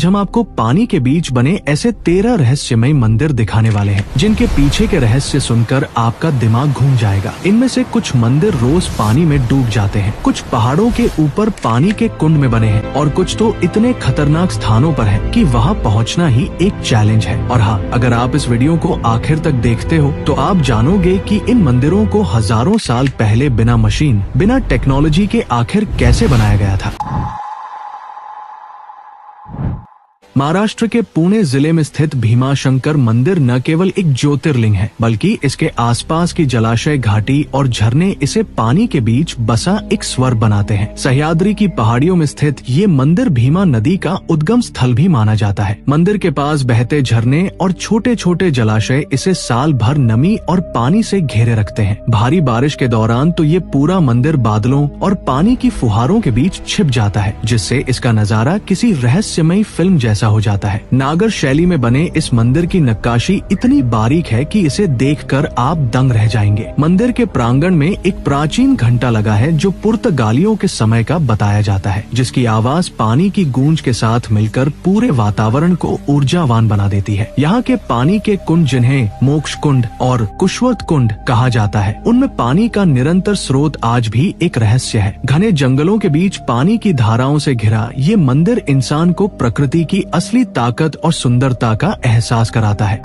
आज हम आपको पानी के बीच बने ऐसे 13 रहस्यमय मंदिर दिखाने वाले हैं, जिनके पीछे के रहस्य सुनकर आपका दिमाग घूम जाएगा। इनमें से कुछ मंदिर रोज पानी में डूब जाते हैं, कुछ पहाड़ों के ऊपर पानी के कुंड में बने हैं और कुछ तो इतने खतरनाक स्थानों पर है कि वहाँ पहुँचना ही एक चैलेंज है। और हाँ, अगर आप इस वीडियो को आखिर तक देखते हो तो आप जानोगे कि इन मंदिरों को हजारों साल पहले बिना मशीन, बिना टेक्नोलॉजी के आखिर कैसे बनाया गया था। महाराष्ट्र के पुणे जिले में स्थित भीमाशंकर मंदिर न केवल एक ज्योतिर्लिंग है, बल्कि इसके आसपास की जलाशय, घाटी और झरने इसे पानी के बीच बसा एक स्वर्ग बनाते हैं। सह्याद्री की पहाड़ियों में स्थित ये मंदिर भीमा नदी का उद्गम स्थल भी माना जाता है। मंदिर के पास बहते झरने और छोटे छोटे जलाशय इसे साल भर नमी और पानी से घेरे रखते हैं। भारी बारिश के दौरान तो ये पूरा मंदिर बादलों और पानी की फुहारों के बीच छिप जाता है, जिससे इसका नजारा किसी रहस्यमय फिल्म जैसा हो जाता है। नागर शैली में बने इस मंदिर की नक्काशी इतनी बारीक है कि इसे देखकर आप दंग रह जाएंगे। मंदिर के प्रांगण में एक प्राचीन घंटा लगा है जो पुर्तगालियों के समय का बताया जाता है, जिसकी आवाज पानी की गूंज के साथ मिलकर पूरे वातावरण को ऊर्जावान बना देती है। यहाँ के पानी के कुंड, जिन्हें मोक्ष कुंड और कुशवर्त कुंड कहा जाता है, उनमें पानी का निरंतर स्रोत आज भी एक रहस्य है। घने जंगलों के बीच पानी की धाराओं से घिरा ये मंदिर इंसान को प्रकृति की असली ताकत और सुंदरता का एहसास कराता है।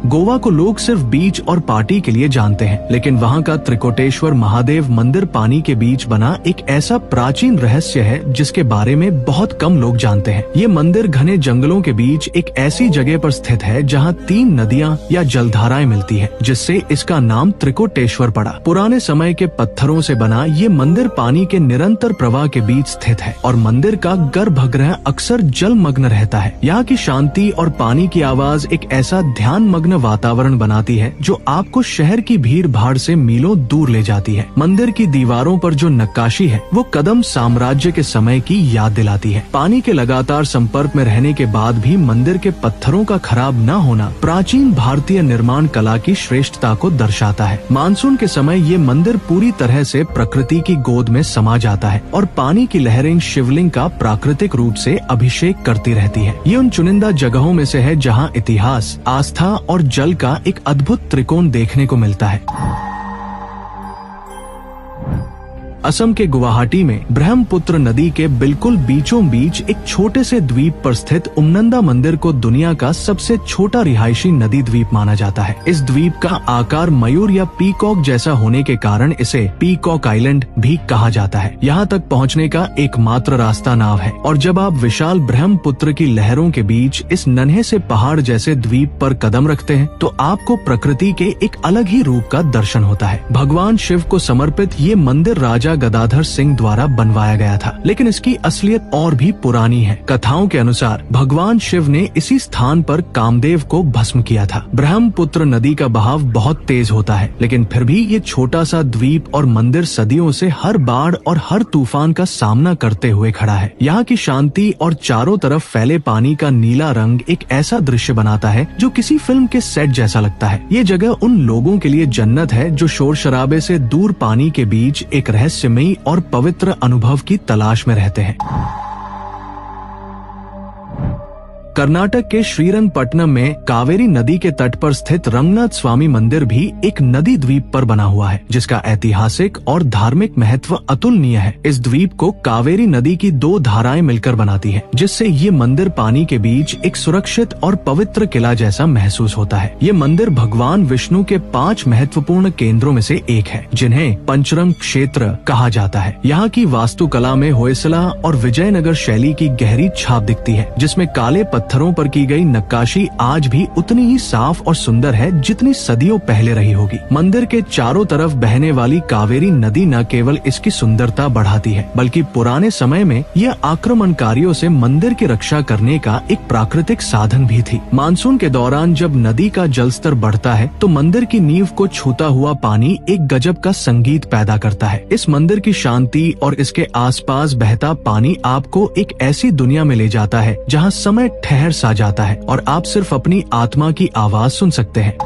गोवा को लोग सिर्फ बीच और पार्टी के लिए जानते हैं, लेकिन वहाँ का त्रिकोटेश्वर महादेव मंदिर पानी के बीच बना एक ऐसा प्राचीन रहस्य है जिसके बारे में बहुत कम लोग जानते हैं। ये मंदिर घने जंगलों के बीच एक ऐसी जगह पर स्थित है जहाँ 3 नदियाँ या जलधाराएं मिलती है, जिससे इसका नाम त्रिकोटेश्वर पड़ा। पुराने समय के पत्थरों से बना ये मंदिर पानी के निरंतर प्रवाह के बीच स्थित है और मंदिर का गर्भगृह अक्सर जलमग्न रहता है। यहाँ की शांति और पानी की आवाज एक ऐसा ध्यान मग्न वातावरण बनाती है जो आपको शहर की भीड़ भाड़ से मीलों दूर ले जाती है। मंदिर की दीवारों पर जो नक्काशी है वो कदम साम्राज्य के समय की याद दिलाती है। पानी के लगातार संपर्क में रहने के बाद भी मंदिर के पत्थरों का खराब न होना प्राचीन भारतीय निर्माण कला की श्रेष्ठता को दर्शाता है। मानसून के समय ये मंदिर पूरी तरह से प्रकृति की गोद में समा जाता है और पानी की लहरें शिवलिंग का प्राकृतिक रूप से अभिषेक करती रहती है। ये उन चुनिंदा जगहों में से है जहाँ इतिहास, आस्था और जल का एक अद्भुत त्रिकोण देखने को मिलता है। असम के गुवाहाटी में ब्रह्मपुत्र नदी के बिल्कुल बीचों बीच एक छोटे से द्वीप पर स्थित उमनंदा मंदिर को दुनिया का सबसे छोटा रिहायशी नदी द्वीप माना जाता है। इस द्वीप का आकार मयूर या पीकॉक जैसा होने के कारण इसे पीकॉक आइलैंड भी कहा जाता है। यहाँ तक पहुँचने का एकमात्र रास्ता नाव है और जब आप विशाल ब्रह्मपुत्र की लहरों के बीच इस नन्हे से पहाड़ जैसे द्वीप पर कदम रखते हैं तो आपको प्रकृति के एक अलग ही रूप का दर्शन होता है। भगवान शिव को समर्पित ये मंदिर राजा गदाधर सिंह द्वारा बनवाया गया था, लेकिन इसकी असलियत और भी पुरानी है। कथाओं के अनुसार भगवान शिव ने इसी स्थान पर कामदेव को भस्म किया था। ब्रह्मपुत्र नदी का बहाव बहुत तेज होता है, लेकिन फिर भी ये छोटा सा द्वीप और मंदिर सदियों से हर बाढ़ और हर तूफान का सामना करते हुए खड़ा है। यहाँ की शांति और चारों तरफ फैले पानी का नीला रंग एक ऐसा दृश्य बनाता है जो किसी फिल्म के सेट जैसा लगता है। ये जगह उन लोगों के लिए जन्नत है जो शोर शराबे से दूर पानी के बीच एक रहस्यमयी और पवित्र अनुभव की तलाश में रहते हैं। कर्नाटक के श्रीरंगपट्टनम में कावेरी नदी के तट पर स्थित रंगनाथ स्वामी मंदिर भी एक नदी द्वीप पर बना हुआ है, जिसका ऐतिहासिक और धार्मिक महत्व अतुलनीय है। इस द्वीप को कावेरी नदी की 2 धाराएं मिलकर बनाती है, जिससे ये मंदिर पानी के बीच एक सुरक्षित और पवित्र किला जैसा महसूस होता है। ये मंदिर भगवान विष्णु के 5 महत्वपूर्ण केंद्रों में से एक है, जिन्हें पंचरंग क्षेत्र कहा जाता है। यहाँ की वास्तुकला में होयसला और विजयनगर शैली की गहरी छाप दिखती है, जिसमें काले पत्थरों पर की गई नक्काशी आज भी उतनी ही साफ और सुंदर है जितनी सदियों पहले रही होगी। मंदिर के चारों तरफ बहने वाली कावेरी नदी न केवल इसकी सुंदरता बढ़ाती है, बल्कि पुराने समय में यह आक्रमणकारियों से मंदिर की रक्षा करने का एक प्राकृतिक साधन भी थी। मानसून के दौरान जब नदी का जलस्तर बढ़ता है तो मंदिर की नींव को छूता हुआ पानी एक गजब का संगीत पैदा करता है। इस मंदिर की शांति और इसके आसपास बहता पानी आपको एक ऐसी दुनिया में ले जाता है जहाँ समय ठहर सा जाता है और आप सिर्फ अपनी आत्मा की आवाज सुन सकते हैं।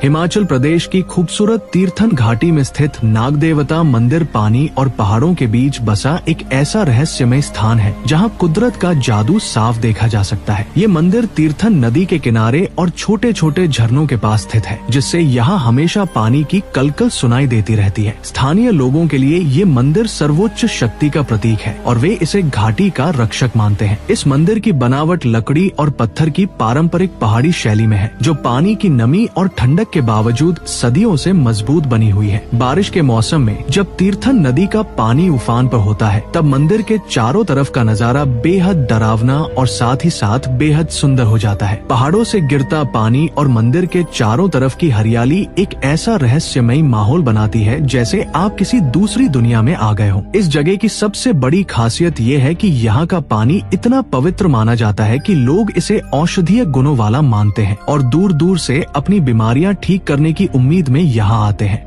हिमाचल प्रदेश की खूबसूरत तीर्थन घाटी में स्थित नागदेवता मंदिर पानी और पहाड़ों के बीच बसा एक ऐसा रहस्यमय स्थान है जहां कुदरत का जादू साफ देखा जा सकता है। ये मंदिर तीर्थन नदी के किनारे और छोटे छोटे झरनों के पास स्थित है, जिससे यहाँ हमेशा पानी की कलकल सुनाई देती रहती है। स्थानीय लोगों के लिए ये मंदिर सर्वोच्च शक्ति का प्रतीक है और वे इसे घाटी का रक्षक मानते हैं। इस मंदिर की बनावट लकड़ी और पत्थर की पारंपरिक पहाड़ी शैली में है, जो पानी की नमी और ठंडक के बावजूद सदियों से मजबूत बनी हुई है। बारिश के मौसम में जब तीर्थन नदी का पानी उफान पर होता है, तब मंदिर के चारों तरफ का नजारा बेहद डरावना और साथ ही साथ बेहद सुंदर हो जाता है। पहाड़ों से गिरता पानी और मंदिर के चारों तरफ की हरियाली एक ऐसा रहस्यमय माहौल बनाती है जैसे आप किसी दूसरी दुनिया में आ गए हो। इस जगह की सबसे बड़ी खासियत ये है कि यहाँ का पानी इतना पवित्र माना जाता है कि लोग इसे औषधीय गुणों वाला मानते हैं और दूर दूर से अपनी बीमारियां ठीक करने की उम्मीद में यहाँ आते हैं।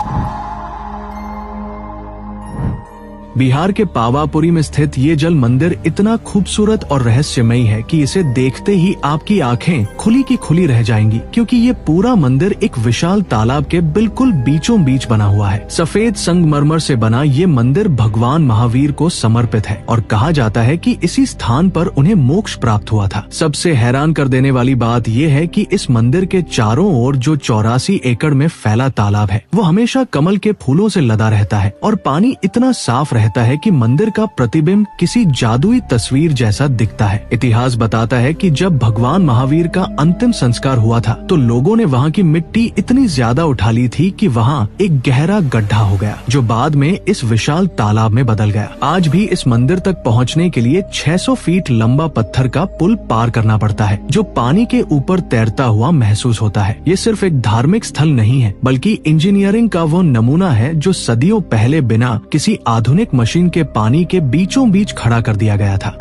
बिहार के पावापुरी में स्थित ये जल मंदिर इतना खूबसूरत और रहस्यमय है कि इसे देखते ही आपकी आंखें खुली की खुली रह जाएंगी, क्योंकि ये पूरा मंदिर एक विशाल तालाब के बिल्कुल बीचों बीच बना हुआ है। सफेद संगमरमर से बना ये मंदिर भगवान महावीर को समर्पित है और कहा जाता है कि इसी स्थान पर उन्हें मोक्ष प्राप्त हुआ था। सबसे हैरान कर देने वाली बात ये है कि इस मंदिर के चारों ओर जो 84 एकड़ में फैला तालाब है, वो हमेशा कमल के फूलों से लदा रहता है और पानी इतना साफ रहता है कि मंदिर का प्रतिबिंब किसी जादुई तस्वीर जैसा दिखता है। इतिहास बताता है कि जब भगवान महावीर का अंतिम संस्कार हुआ था, तो लोगों ने वहाँ की मिट्टी इतनी ज्यादा उठा ली थी कि वहाँ एक गहरा गड्ढा हो गया, जो बाद में इस विशाल तालाब में बदल गया। आज भी इस मंदिर तक पहुँचने के लिए 600 फीट लंबा पत्थर का पुल पार करना पड़ता है, जो पानी के ऊपर तैरता हुआ महसूस होता है। ये सिर्फ एक धार्मिक स्थल नहीं है, बल्कि इंजीनियरिंग का वो नमूना है जो सदियों पहले बिना किसी आधुनिक मशीन के पानी के बीचों बीच खड़ा कर दिया गया था।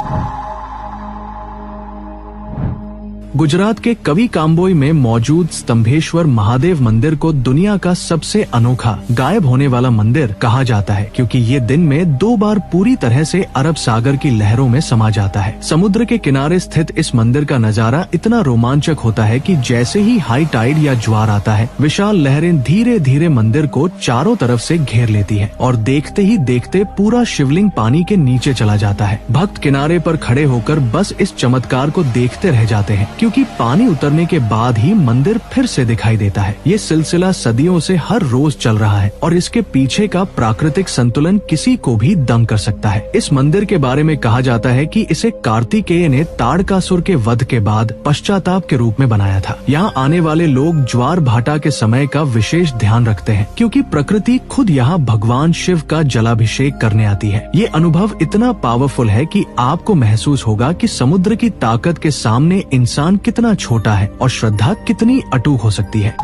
गुजरात के कवि काम्बोई में मौजूद स्तंभेश्वर महादेव मंदिर को दुनिया का सबसे अनोखा गायब होने वाला मंदिर कहा जाता है, क्योंकि ये दिन में 2 बार पूरी तरह से अरब सागर की लहरों में समा जाता है। समुद्र के किनारे स्थित इस मंदिर का नजारा इतना रोमांचक होता है कि जैसे ही हाई टाइड या ज्वार आता है, विशाल लहरें धीरे धीरे मंदिर को चारों तरफ से घेर लेती है और देखते ही देखते पूरा शिवलिंग पानी के नीचे चला जाता है। भक्त किनारे पर खड़े होकर बस इस चमत्कार को देखते रह जाते हैं, क्योंकि पानी उतरने के बाद ही मंदिर फिर से दिखाई देता है। ये सिलसिला सदियों से हर रोज चल रहा है और इसके पीछे का प्राकृतिक संतुलन किसी को भी दंग कर सकता है। इस मंदिर के बारे में कहा जाता है कि इसे कार्तिकेय ने ताड़कासुर के वध के बाद पश्चाताप के रूप में बनाया था। यहाँ आने वाले लोग ज्वार भाटा के समय का विशेष ध्यान रखते हैं, क्योंकि प्रकृति खुद यहाँ भगवान शिव का जलाभिषेक करने आती है। ये अनुभव इतना पावरफुल है कि आपको महसूस होगा कि समुद्र की ताकत के सामने इंसान कितना छोटा है और श्रद्धा कितनी अटूट हो सकती है।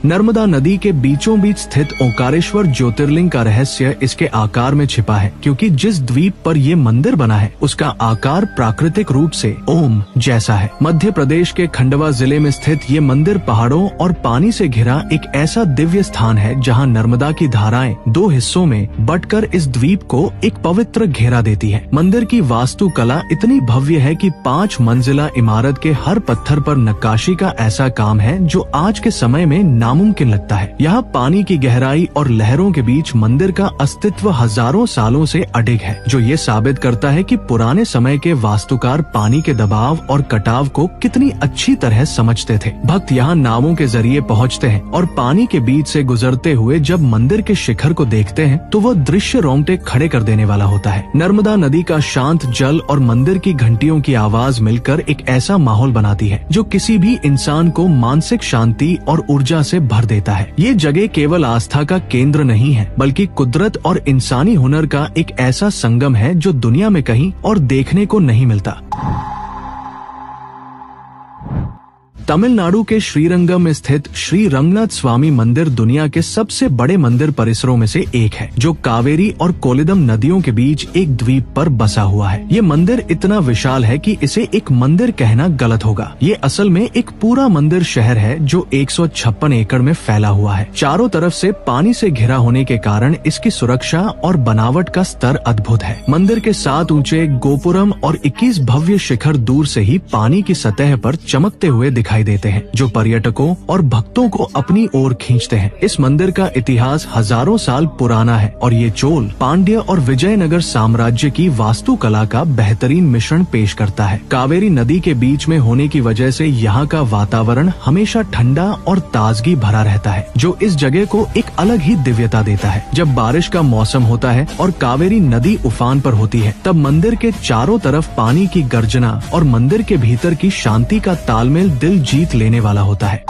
नर्मदा नदी के बीचों बीच स्थित ओंकारेश्वर ज्योतिर्लिंग का रहस्य इसके आकार में छिपा है, क्योंकि जिस द्वीप पर ये मंदिर बना है उसका आकार प्राकृतिक रूप से ओम जैसा है। मध्य प्रदेश के खंडवा जिले में स्थित ये मंदिर पहाड़ों और पानी से घिरा एक ऐसा दिव्य स्थान है जहां नर्मदा की धाराएं 2 हिस्सों में बंटकर इस द्वीप को एक पवित्र घेरा देती है। मंदिर की वास्तुकला इतनी भव्य है कि 5 मंजिला इमारत के हर पत्थर पर नक्काशी का ऐसा काम है जो आज के समय में नामुमकिन लगता है। यहाँ पानी की गहराई और लहरों के बीच मंदिर का अस्तित्व हजारों सालों से अडिग है, जो ये साबित करता है कि पुराने समय के वास्तुकार पानी के दबाव और कटाव को कितनी अच्छी तरह समझते थे। भक्त यहाँ नावों के जरिए पहुँचते हैं और पानी के बीच से गुजरते हुए जब मंदिर के शिखर को देखते हैं तो वो दृश्य रोंगटे खड़े कर देने वाला होता है। नर्मदा नदी का शांत जल और मंदिर की घंटियों की आवाज मिलकर एक ऐसा माहौल बनाती है जो किसी भी इंसान को मानसिक शांति और ऊर्जा से भर देता है। ये जगह केवल आस्था का केंद्र नहीं है, बल्कि कुदरत और इंसानी हुनर का एक ऐसा संगम है जो दुनिया में कहीं और देखने को नहीं मिलता। तमिलनाडु के श्रीरंगम में स्थित श्री रंगनाथ स्वामी मंदिर दुनिया के सबसे बड़े मंदिर परिसरों में से एक है, जो कावेरी और कोलिदम नदियों के बीच एक द्वीप पर बसा हुआ है। ये मंदिर इतना विशाल है कि इसे एक मंदिर कहना गलत होगा। ये असल में एक पूरा मंदिर शहर है जो 156 एकड़ में फैला हुआ है। चारों तरफ से पानी से घिरा होने के कारण इसकी सुरक्षा और बनावट का स्तर अद्भुत है। मंदिर के 7 ऊंचे गोपुरम और 21 भव्य शिखर दूर से ही पानी की सतह पर चमकते हुए दिखाई दिखाई देते हैं जो पर्यटकों और भक्तों को अपनी ओर खींचते हैं। इस मंदिर का इतिहास हजारों साल पुराना है और ये चोल, पांड्य और विजयनगर साम्राज्य की वास्तुकला का बेहतरीन मिश्रण पेश करता है। कावेरी नदी के बीच में होने की वजह से यहाँ का वातावरण हमेशा ठंडा और ताजगी भरा रहता है, जो इस जगह को एक अलग ही दिव्यता देता है। जब बारिश का मौसम होता है और कावेरी नदी उफान पर होती है, तब मंदिर के चारों तरफ पानी की गर्जना और मंदिर के भीतर की शांति का तालमेल दिल जीत लेने वाला होता है।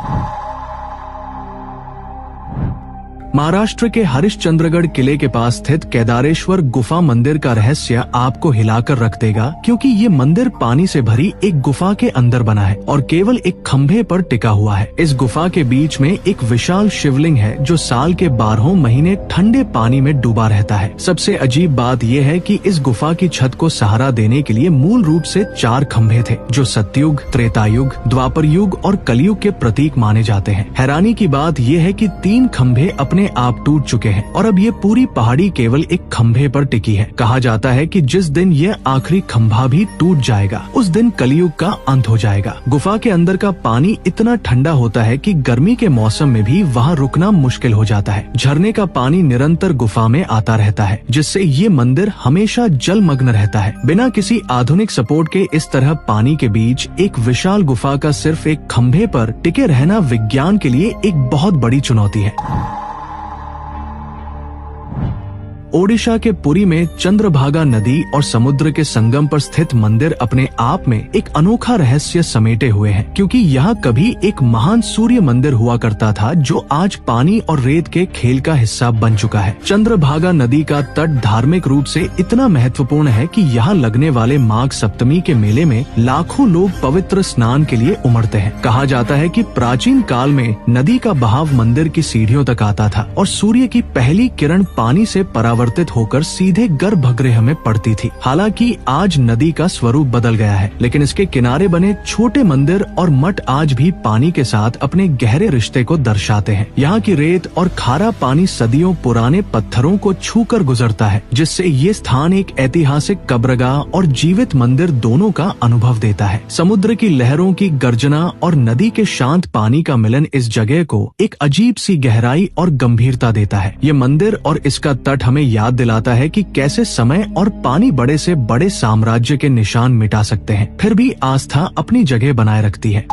महाराष्ट्र के हरिश्चंद्रगढ़ किले के पास स्थित केदारेश्वर गुफा मंदिर का रहस्य आपको हिलाकर रख देगा, क्योंकि ये मंदिर पानी से भरी एक गुफा के अंदर बना है और केवल एक खंभे पर टिका हुआ है। इस गुफा के बीच में एक विशाल शिवलिंग है जो साल के 12 महीने ठंडे पानी में डूबा रहता है। सबसे अजीब बात यह है कि इस गुफा की छत को सहारा देने के लिए मूल रूप से 4 खंभे थे, जो सतयुग, त्रेतायुग, द्वापर युग और कलयुग के प्रतीक माने जाते हैं। हैरानी की बात यह है कि 3 खंभे अपने आप टूट चुके हैं और अब ये पूरी पहाड़ी केवल एक खंभे पर टिकी है। कहा जाता है कि जिस दिन ये आखिरी खंभा भी टूट जाएगा, उस दिन कलयुग का अंत हो जाएगा। गुफा के अंदर का पानी इतना ठंडा होता है कि गर्मी के मौसम में भी वहाँ रुकना मुश्किल हो जाता है। झरने का पानी निरंतर गुफा में आता रहता है, जिससे ये मंदिर हमेशा जलमग्न रहता है। बिना किसी आधुनिक सपोर्ट के इस तरह पानी के बीच एक विशाल गुफा का सिर्फ एक खंभे पर टिके रहना विज्ञान के लिए एक बहुत बड़ी चुनौती है। ओडिशा के पुरी में चंद्रभागा नदी और समुद्र के संगम पर स्थित मंदिर अपने आप में एक अनोखा रहस्य समेटे हुए हैं, क्योंकि यहाँ कभी एक महान सूर्य मंदिर हुआ करता था जो आज पानी और रेत के खेल का हिस्सा बन चुका है। चंद्रभागा नदी का तट धार्मिक रूप से इतना महत्वपूर्ण है कि यहाँ लगने वाले माघ सप्तमी के मेले में लाखों लोग पवित्र स्नान के लिए उमड़ते हैं। कहा जाता है कि प्राचीन काल में नदी का बहाव मंदिर की सीढ़ियों तक आता था और सूर्य की पहली किरण पानी से परावर्तित होकर सीधे गर्भगृह में पड़ती थी। हालांकि आज नदी का स्वरूप बदल गया है, लेकिन इसके किनारे बने छोटे मंदिर और मठ आज भी पानी के साथ अपने गहरे रिश्ते को दर्शाते हैं। यहाँ की रेत और खारा पानी सदियों पुराने पत्थरों को छूकर गुजरता है, जिससे ये स्थान एक ऐतिहासिक कब्रगाह और जीवित मंदिर दोनों का अनुभव देता है। समुद्र की लहरों की गर्जना और नदी के शांत पानी का मिलन इस जगह को एक अजीब सी गहराई और गंभीरता देता है। ये मंदिर और इसका तट हमें याद दिलाता है कि कैसे समय और पानी बड़े से बड़े साम्राज्य के निशान मिटा सकते हैं, फिर भी आस्था अपनी जगह बनाए रखती है।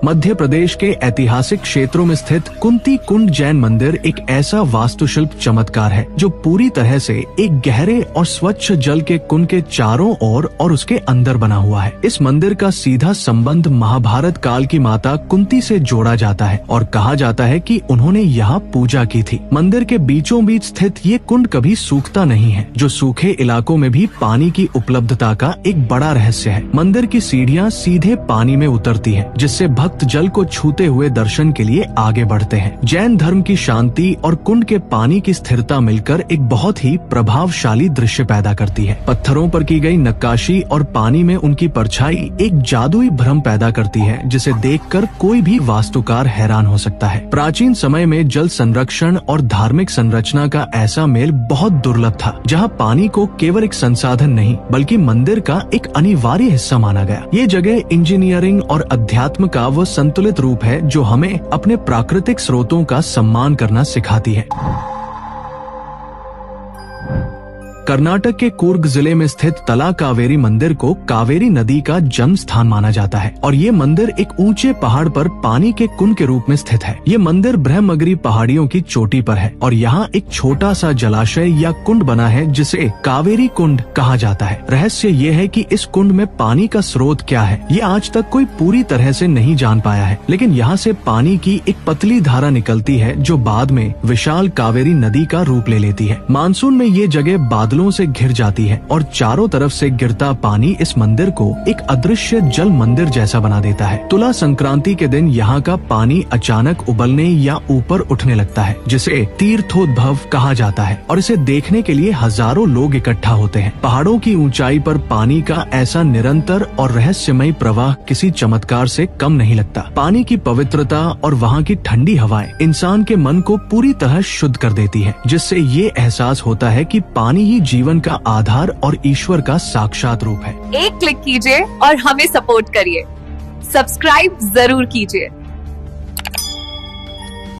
मध्य प्रदेश के ऐतिहासिक क्षेत्रों में स्थित कुंती कुंड जैन मंदिर एक ऐसा वास्तुशिल्प चमत्कार है जो पूरी तरह से एक गहरे और स्वच्छ जल के कुंड के चारों ओर और उसके अंदर बना हुआ है। इस मंदिर का सीधा संबंध महाभारत काल की माता कुंती से जोड़ा जाता है और कहा जाता है कि उन्होंने यहाँ पूजा की थी। मंदिर के बीचों बीच स्थित ये कुंड कभी सूखता नहीं है, जो सूखे इलाकों में भी पानी की उपलब्धता का एक बड़ा रहस्य है। मंदिर की सीढ़ियाँ सीधे पानी में उतरती है, जिससे भक्त जल को छूते हुए दर्शन के लिए आगे बढ़ते हैं। जैन धर्म की शांति और कुंड के पानी की स्थिरता मिलकर एक बहुत ही प्रभावशाली दृश्य पैदा करती है। पत्थरों पर की गई नक्काशी और पानी में उनकी परछाई एक जादुई भ्रम पैदा करती है, जिसे देखकर कोई भी वास्तुकार हैरान हो सकता है। प्राचीन समय में जल संरक्षण और धार्मिक संरचना का ऐसा मेल बहुत दुर्लभ था, जहाँ पानी को केवल एक संसाधन नहीं बल्कि मंदिर का एक अनिवार्य हिस्सा माना गया। ये जगह इंजीनियरिंग और अध्यात्म का वो संतुलित रूप है जो हमें अपने प्राकृतिक स्रोतों का सम्मान करना सिखाती है। कर्नाटक के कुर्ग जिले में स्थित तला कावेरी मंदिर को कावेरी नदी का जन्म स्थान माना जाता है और ये मंदिर एक ऊंचे पहाड़ पर पानी के कुंड के रूप में स्थित है। ये मंदिर ब्रह्मगिरी पहाड़ियों की चोटी पर है और यहाँ एक छोटा सा जलाशय या कुंड बना है जिसे कावेरी कुंड कहा जाता है। रहस्य ये है कि इस कुंड में पानी का स्रोत क्या है, ये आज तक कोई पूरी तरह से नहीं जान पाया है, लेकिन यहाँ से पानी की एक पतली धारा निकलती है जो बाद में विशाल कावेरी नदी का रूप ले लेती है। मानसून में ये जगह बादलों से घिर जाती है और चारों तरफ से गिरता पानी इस मंदिर को एक अदृश्य जल मंदिर जैसा बना देता है। तुला संक्रांति के दिन यहाँ का पानी अचानक उबलने या ऊपर उठने लगता है, जिसे तीर्थोद्भव कहा जाता है और इसे देखने के लिए हजारों लोग इकट्ठा होते हैं। पहाड़ों की ऊंचाई पर पानी का ऐसा निरंतर और रहस्यमय प्रवाह किसी चमत्कार से कम नहीं लगता। पानी की पवित्रता और वहाँ की ठंडी हवाएं इंसान के मन को पूरी तरह शुद्ध कर देती है, जिससे ये एहसास होता है कि पानी ही ही जीवन का आधार और ईश्वर का साक्षात रूप है। एक क्लिक कीजिए और हमें सपोर्ट करिए। सब्सक्राइब जरूर कीजिए।